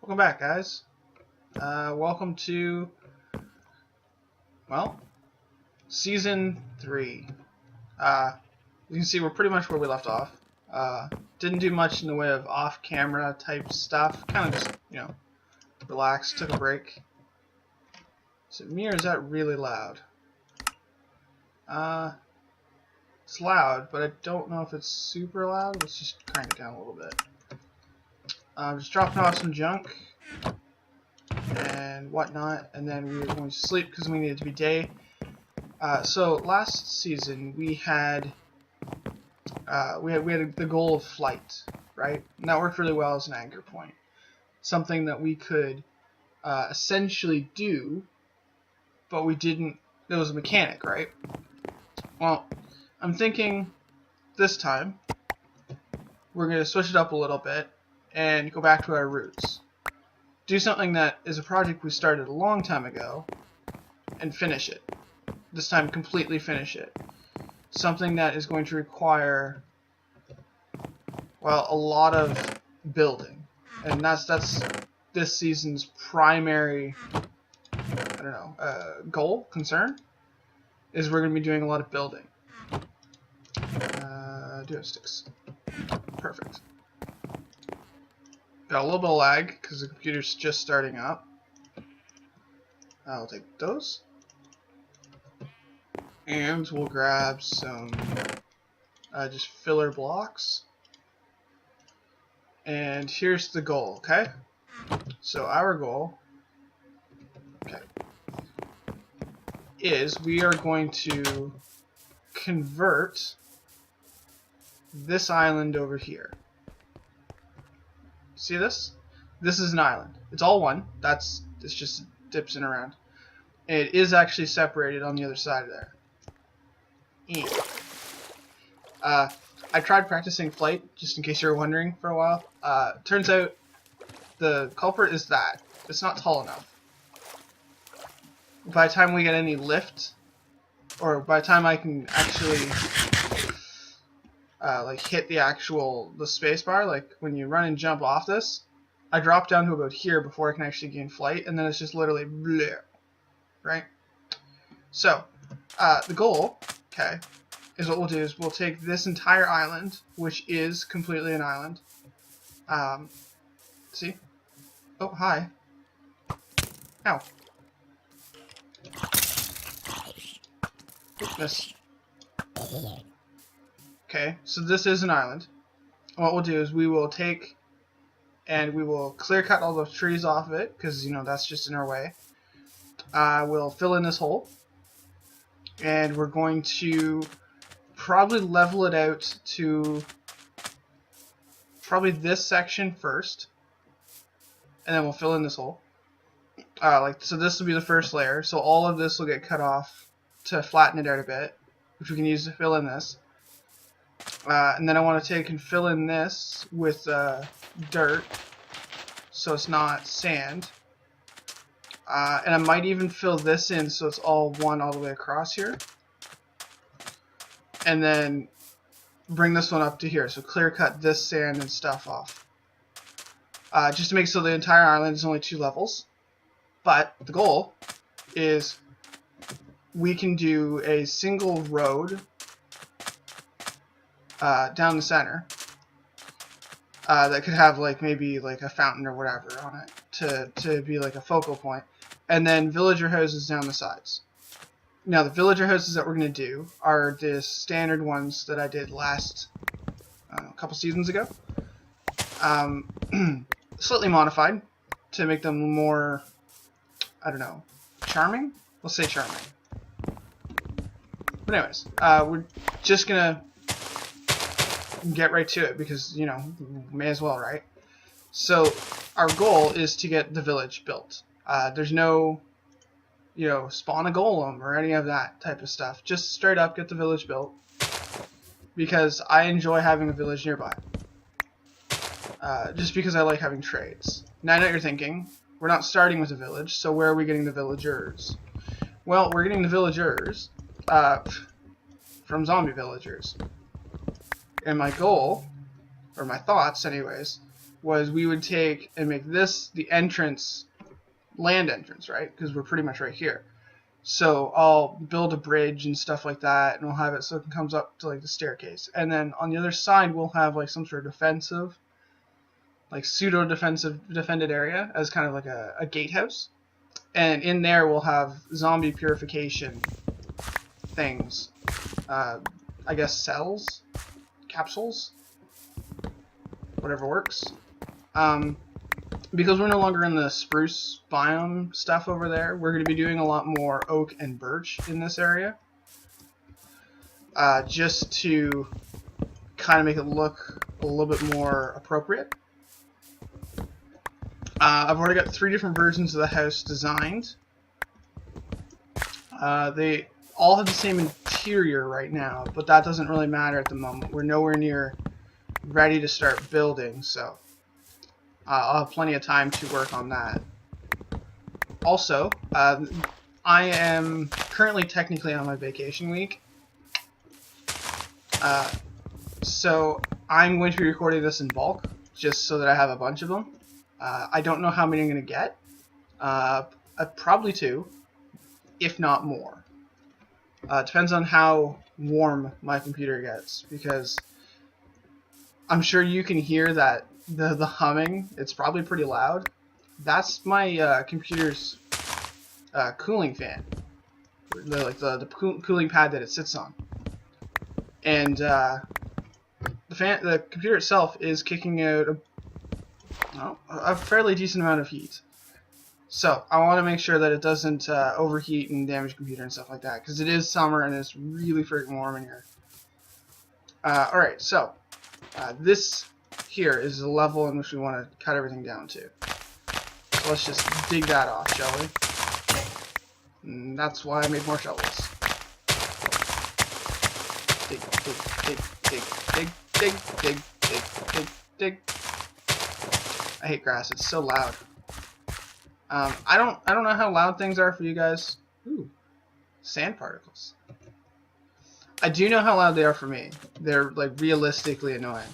Welcome back, guys. Welcome to, well, Season 3. You can see we're pretty much where we left off. Didn't do much in the way of off-camera type stuff. Kind of just, relaxed, took a break. Is it me or is that really loud? It's loud, but I don't know if it's super loud. Let's just crank it down a little bit. Just dropping off some junk and whatnot, and then we were going to sleep because we needed to be day. So last season we had the goal of flight, right? And that worked really well as an anchor point, something that we could essentially do, but we didn't. It was a mechanic, right? Well, I'm thinking this time we're going to switch it up a little bit and go back to our roots. Do something that is a project we started a long time ago and finish it. This time completely finish it. Something that is going to require, well, a lot of building. And that's this season's primary, goal, concern, is we're going to be doing a lot of building. Duo sticks. Perfect. Got a little bit of lag because the computer's just starting up. I'll take those. And we'll grab some just filler blocks. And here's the goal, okay? So our goal, is we are going to convert this island over here. See this? This is an island. It's all one. It's just dips in around. It is actually separated on the other side of there. I tried practicing flight, just in case you were wondering for a while. Turns out the culprit is that. It's not tall enough. By the time we get any lift, or by the time I can actually hit the space bar, like when you run and jump off this, I drop down to about here before I can actually gain flight, and then it's just literally bleh, right? So the goal, is what we'll do is we'll take this entire island, which is completely an island. See? Oh, hi. Ow. Miss. Okay, so this is an island. What we'll do is we will take and we will clear cut all the trees off of it, because that's just in our way. We'll fill in this hole, and we're going to probably level it out to probably this section first, and then we'll fill in this hole. So this will be the first layer, so all of this will get cut off to flatten it out a bit, which we can use to fill in this. And then I want to take and fill in this with dirt, so it's not sand. And I might even fill this in so it's all one all the way across here. And then bring this one up to here, so clear cut this sand and stuff off. Just to make so the entire island is only 2 levels. But the goal is we can do a single road down the center that could have maybe a fountain or whatever on it to be like a focal point, and then villager houses down the sides. Now the villager houses that we're going to do are the standard ones that I did last a couple seasons ago, slightly modified to make them more, charming? We'll say charming. But anyways, we're just gonna get right to it because, may as well, right? So our goal is to get the village built. There's no, spawn a golem or any of that type of stuff. Just straight up get the village built, because I enjoy having a village nearby. Just because I like having trades. Now I know what you're thinking, we're not starting with a village, so where are we getting the villagers? Well, we're getting the villagers from zombie villagers. And my goal, or my thoughts anyways, was we would take and make this the entrance, land entrance, right? Because we're pretty much right here. So I'll build a bridge and stuff like that, and we'll have it so it comes up to like the staircase. And then on the other side, we'll have like some sort of defensive, like pseudo-defensive defended area as kind of like a gatehouse. And in there we'll have zombie purification things. I guess cells, capsules, whatever works. Because we're no longer in the spruce biome stuff over there, we're going to be doing a lot more oak and birch in this area. Just to kind of make it look a little bit more appropriate. I've already got 3 different versions of the house designed. They all have the same interior right now, but that doesn't really matter at the moment. We're nowhere near ready to start building, so I'll have plenty of time to work on that. Also, I am currently technically on my vacation week, so I'm going to be recording this in bulk, just so that I have a bunch of them. I don't know how many I'm going to get. Probably 2, if not more. Depends on how warm my computer gets, because I'm sure you can hear that the humming. It's probably pretty loud. That's my computer's cooling fan, the cooling pad that it sits on, and the computer itself is kicking out a fairly decent amount of heat. So I want to make sure that it doesn't overheat and damage the computer and stuff like that, because it is summer and it's really freaking warm in here. Alright, so this here is the level in which we want to cut everything down to. So let's just dig that off, shall we? And that's why I made more shovels. Dig, dig, dig, dig, dig, dig, dig, dig, dig. I hate grass. It's so loud. I don't know how loud things are for you guys. Ooh, sand particles. I do know how loud they are for me. They're like realistically annoying.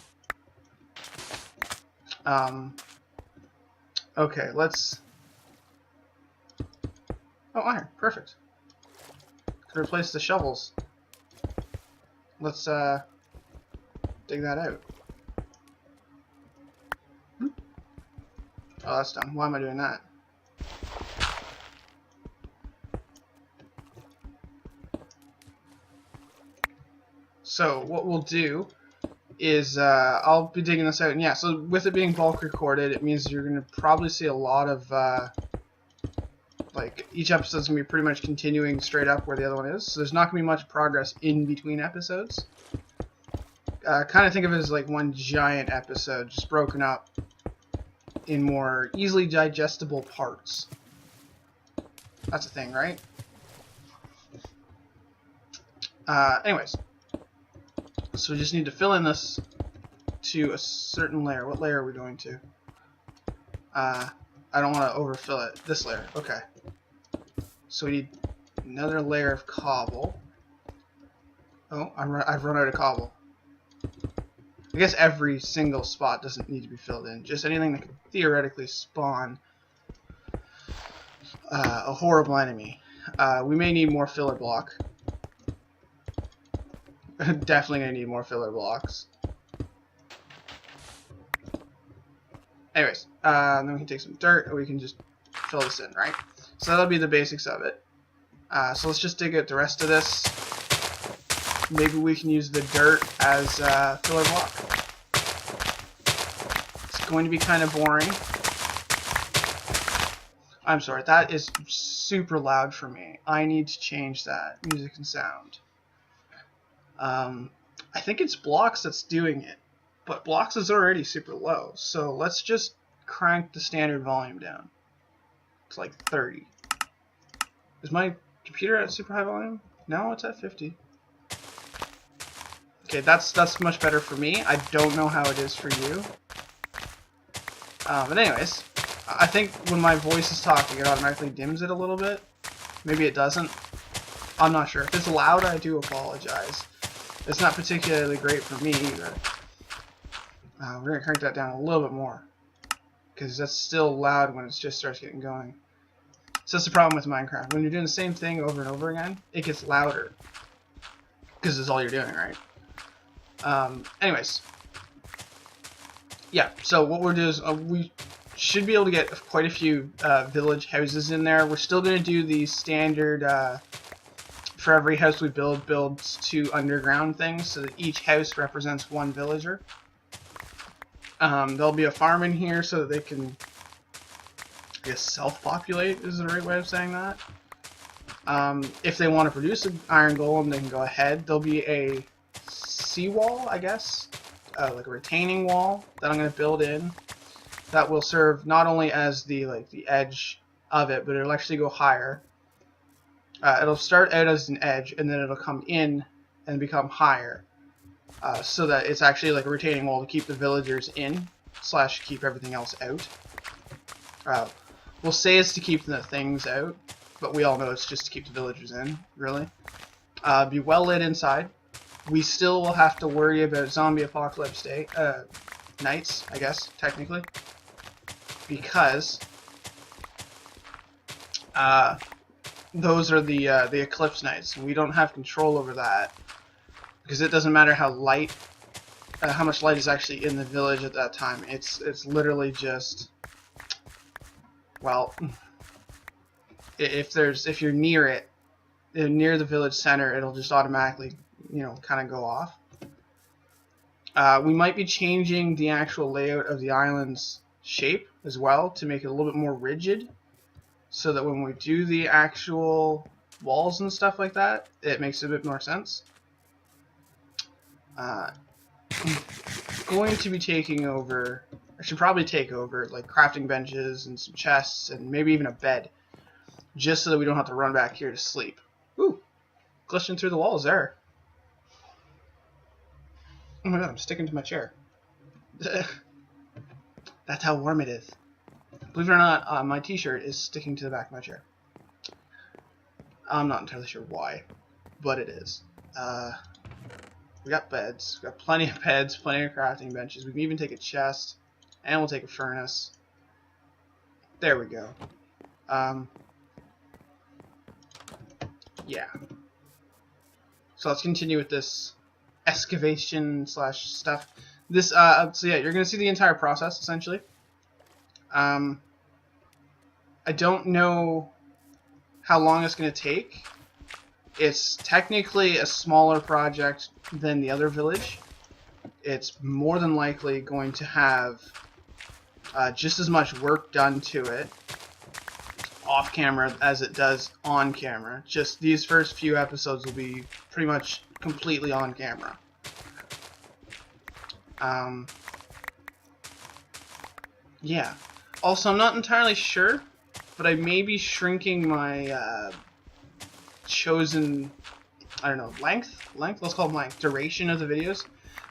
Okay, let's. Oh, iron, perfect. Could replace the shovels. Let's dig that out. Oh, that's done. Why am I doing that? So what we'll do is I'll be digging this out, and yeah, so with it being bulk recorded, it means you're going to probably see a lot of like each episode's going to be pretty much continuing straight up where the other one is, so there's not going to be much progress in between episodes. Kind of think of it as like one giant episode, just broken up in more easily digestible parts. That's a thing, right? Anyways, so we just need to fill in this to a certain layer. What layer are we going to? I don't want to overfill it. This layer, okay. So we need another layer of cobble. Oh, I've run out of cobble. I guess every single spot doesn't need to be filled in. Just anything that could theoretically spawn a horrible enemy. We may need more filler block. Definitely gonna need more filler blocks. Anyways, then we can take some dirt and we can just fill this in, right? So that'll be the basics of it. So let's just dig out the rest of this. Maybe we can use the dirt as filler block. It's going to be kind of boring. I'm sorry, that is super loud for me. I need to change that. Music and sound. I think it's blocks that's doing it, but blocks is already super low, so let's just crank the standard volume down. It's like 30. Is my computer at super high volume? No, it's at 50. Okay, that's much better for me. I don't know how it is for you. But anyways, I think when my voice is talking, it automatically dims it a little bit. Maybe it doesn't. I'm not sure. If it's loud, I do apologize. It's not particularly great for me either. We're going to crank that down a little bit more. because that's still loud when it just starts getting going. So that's the problem with Minecraft. When you're doing the same thing over and over again, it gets louder because it's all you're doing, right? Anyways, yeah. So what we'll do is we should be able to get quite a few village houses in there. We're still going to do the standard for every house we build, builds 2 underground things, so that each house represents 1 villager. There'll be a farm in here so that they can, I guess, self-populate is the right way of saying that. If they want to produce an iron golem, they can go ahead. There'll be a seawall, I guess, like a retaining wall that I'm going to build in. That will serve not only as the edge of it, but it'll actually go higher. It'll start out as an edge, and then it'll come in and become higher, so that it's actually like a retaining wall to keep the villagers in / keep everything else out. We'll say it's to keep the things out, but we all know it's just to keep the villagers in, really. Be well lit inside. We still will have to worry about zombie apocalypse nights, I guess, technically, because those are the eclipse nights, and we don't have control over that, because it doesn't matter how much light is actually in the village at that time. It's literally just, well, if you're near it, near the village center, it'll just automatically, kind of go off. We might be changing the actual layout of the island's shape as well to make it a little bit more rigid, so that when we do the actual walls and stuff like that, it makes a bit more sense. I'm going to be taking over, I should probably take over, like, crafting benches and some chests and maybe even a bed, just so that we don't have to run back here to sleep. Ooh, glitching through the walls there. Oh my god, I'm sticking to my chair. That's how warm it is. Believe it or not, my t-shirt is sticking to the back of my chair. I'm not entirely sure why, but it is. We got beds. We got plenty of beds, plenty of crafting benches. We can even take a chest, and we'll take a furnace. There we go. Yeah. So let's continue with this excavation / stuff. This, so yeah, you're gonna see the entire process essentially. I don't know how long it's going to take. It's technically a smaller project than the other village. It's more than likely going to have just as much work done to it off camera as it does on camera. Just these first few episodes will be pretty much completely on camera. Yeah. Also, I'm not entirely sure, but I may be shrinking my chosen, I don't know, length? Let's call it length. Duration of the videos.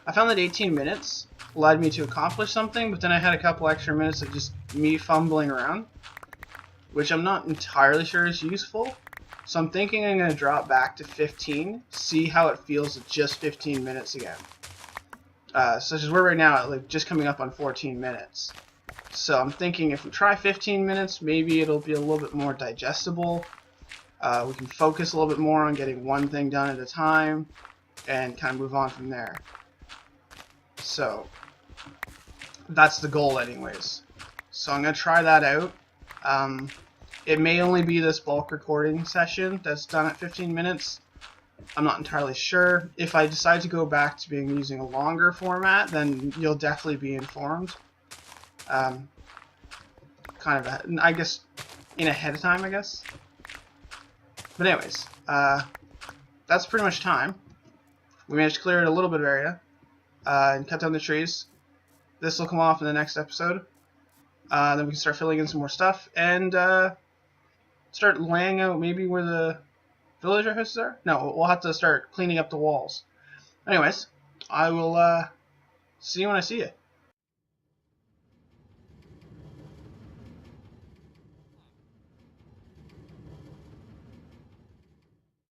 I found that 18 minutes allowed me to accomplish something, but then I had a couple extra minutes of just me fumbling around, which I'm not entirely sure is useful. So I'm thinking I'm going to drop back to 15, see how it feels at just 15 minutes again. Such as we're right now at like just coming up on 14 minutes. So I'm thinking if we try 15 minutes, maybe it'll be a little bit more digestible. We can focus a little bit more on getting one thing done at a time and kind of move on from there. So that's the goal anyways. So I'm going to try that out. It may only be this bulk recording session that's done at 15 minutes. I'm not entirely sure. If I decide to go back to using a longer format, then you'll definitely be informed. Kind of, I guess, ahead of time, I guess. But anyways, that's pretty much time. We managed to clear a little bit of area and cut down the trees. This will come off in the next episode. Then we can start filling in some more stuff and start laying out maybe where the villager houses are. No, we'll have to start cleaning up the walls. Anyways, I will see you when I see you.